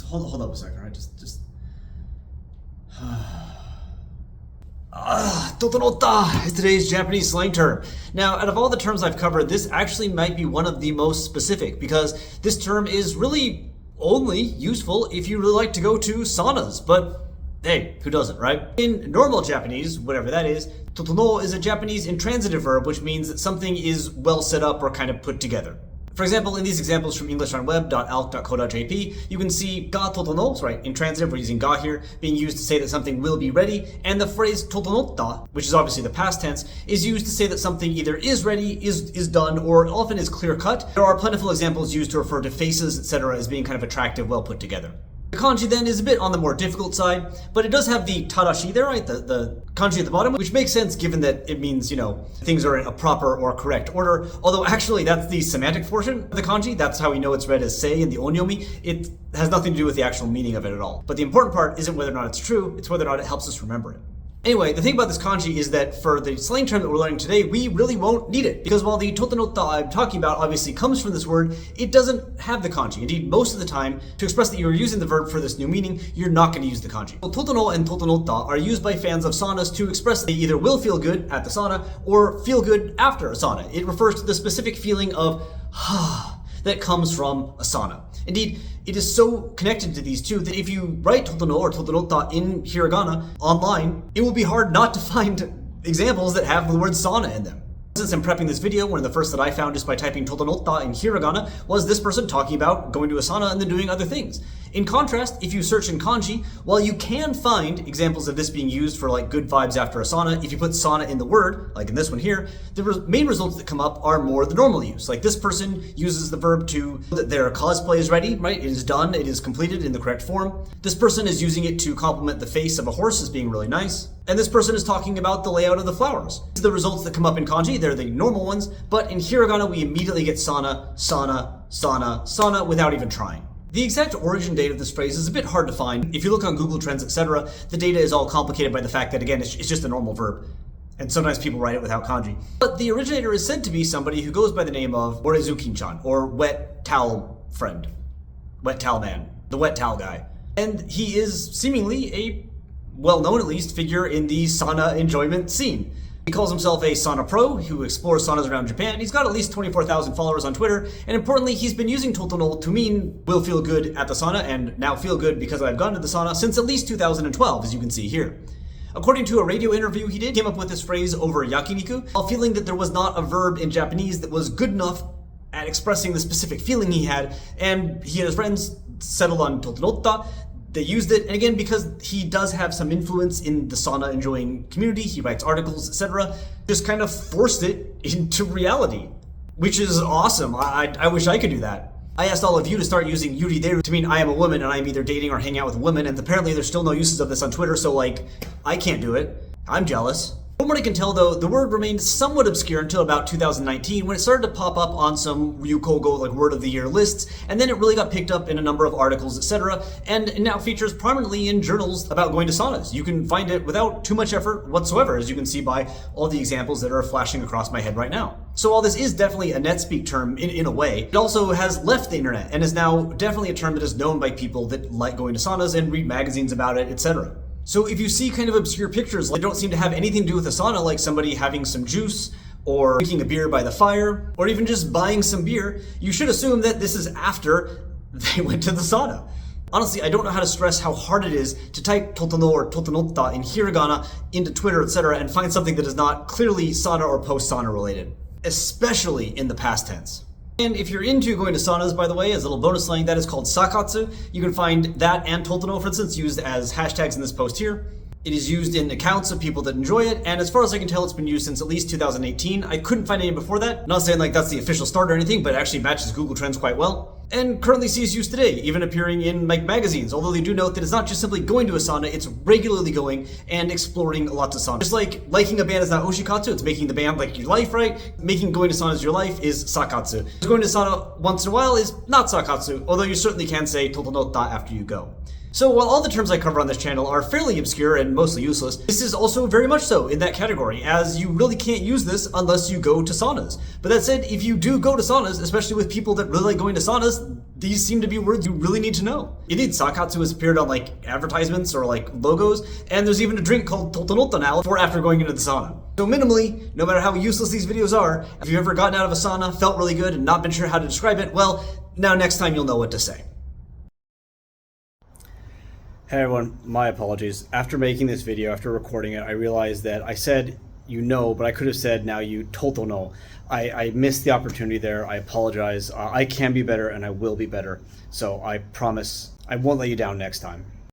hold up a second, right? Totonotta is today's Japanese slang term. Now, out of all the terms I've covered, this actually might be one of the most specific because this term is really only useful if you really like to go to saunas, but hey, who doesn't, right? In normal Japanese, whatever that is, totono is a Japanese intransitive verb, which means that something is well set up or kind of put together. For example, in these examples from EnglishOnWeb.alc.co.jp, you can see ga totono, right, intransitive, we're using ga here, being used to say that something will be ready, and the phrase totonotta, which is obviously the past tense, is used to say that something either is ready, is done, or often is clear-cut. There are plentiful examples used to refer to faces, etc. as being kind of attractive, well put together. The kanji then is a bit on the more difficult side, but it does have the tadashi there, right? The kanji at the bottom, which makes sense given that it means, things are in a proper or correct order. Although actually that's the semantic portion of the kanji. That's how we know it's read as sei in the onyomi. It has nothing to do with the actual meaning of it at all. But the important part isn't whether or not it's true, it's whether or not it helps us remember it. Anyway, the thing about this kanji is that for the slang term that we're learning today, we really won't need it. Because while the totonotta I'm talking about obviously comes from this word, it doesn't have the kanji. Indeed, most of the time, to express that you're using the verb for this new meaning, you're not going to use the kanji. Well, totono and totonotta are used by fans of saunas to express that they either will feel good at the sauna or feel good after a sauna. It refers to the specific feeling of that comes from a sauna. Indeed, it is so connected to these two that if you write totono or totonotta in hiragana online, it will be hard not to find examples that have the word sauna in them. Since I'm prepping this video, one of the first that I found just by typing totonotta in hiragana was this person talking about going to a sauna and then doing other things. In contrast, if you search in kanji, while you can find examples of this being used for like good vibes after a sauna, if you put sauna in the word, like in this one here, the main results that come up are more the normal use. Like this person uses the verb to that their cosplay is ready, right? It is done, it is completed in the correct form. This person is using it to compliment the face of a horse as being really nice. And this person is talking about the layout of the flowers. These are the results that come up in kanji, they're the normal ones, but in hiragana we immediately get sauna, sauna, sauna, sauna without even trying. The exact origin date of this phrase is a bit hard to find. If you look on Google Trends, etc., the data is all complicated by the fact that, again, it's just a normal verb. And sometimes people write it without kanji. But the originator is said to be somebody who goes by the name of Orezukin-chan, or wet towel friend. Wet towel man. The wet towel guy. And he is seemingly a well-known, at least, figure in the sauna enjoyment scene. He calls himself a sauna pro who explores saunas around Japan. He's got at least 24,000 followers on Twitter, and importantly, he's been using totono to mean will feel good at the sauna, and now feel good because I've gone to the sauna since at least 2012, as you can see here. According to a radio interview he did, he came up with this phrase over yakiniku, while feeling that there was not a verb in Japanese that was good enough at expressing the specific feeling he had, and he and his friends settled on totonotta. They used it, and again, because he does have some influence in the sauna enjoying community, he writes articles, etc., just kind of forced it into reality, which is awesome. I wish I could do that. I asked all of you to start using yurideru to mean I am a woman and I am either dating or hanging out with women, and apparently there's still no uses of this on Twitter, so I can't do it. I'm jealous. From what I can tell though, the word remained somewhat obscure until about 2019 when it started to pop up on some Ryukogo word of the year lists, and then it really got picked up in a number of articles, etc., and it now features prominently in journals about going to saunas. You can find it without too much effort whatsoever, as you can see by all the examples that are flashing across my head right now. So while this is definitely a NetSpeak term in a way, it also has left the internet and is now definitely a term that is known by people that like going to saunas and read magazines about it, etc. So if you see kind of obscure pictures that don't seem to have anything to do with a sauna, like somebody having some juice, or drinking a beer by the fire, or even just buying some beer, you should assume that this is after they went to the sauna. Honestly, I don't know how to stress how hard it is to type totono or totonotta in hiragana into Twitter, etc., and find something that is not clearly sauna or post-sauna related, especially in the past tense. And if you're into going to saunas, by the way, as a little bonus slang, that is called sakatsu. You can find that and totono, for instance, used as hashtags in this post here. It is used in accounts of people that enjoy it, and as far as I can tell, it's been used since at least 2018. I couldn't find any before that. Not saying that's the official start or anything, but it actually matches Google Trends quite well. And currently sees use today, even appearing in magazines, although they do note that it's not just simply going to a sauna, it's regularly going and exploring lots of saunas. Just like liking a band is not oshikatsu, it's making the band like your life, right? Making going to saunas your life is sakatsu. Going to sauna once in a while is not sakatsu, although you certainly can say totonotta after you go. So while all the terms I cover on this channel are fairly obscure and mostly useless, this is also very much so in that category, as you really can't use this unless you go to saunas. But that said, if you do go to saunas, especially with people that really like going to saunas, these seem to be words you really need to know. Indeed, sakatsu has appeared on like advertisements or like logos, and there's even a drink called to to no u now for after going into the sauna. So minimally, no matter how useless these videos are, if you've ever gotten out of a sauna, felt really good, and not been sure how to describe it, well, now next time you'll know what to say. Hey everyone, my apologies. After making this video, after recording it, I realized that I said you know, but I could have said now you to no. I missed the opportunity there. I apologize. I can be better and I will be better. So I promise I won't let you down next time.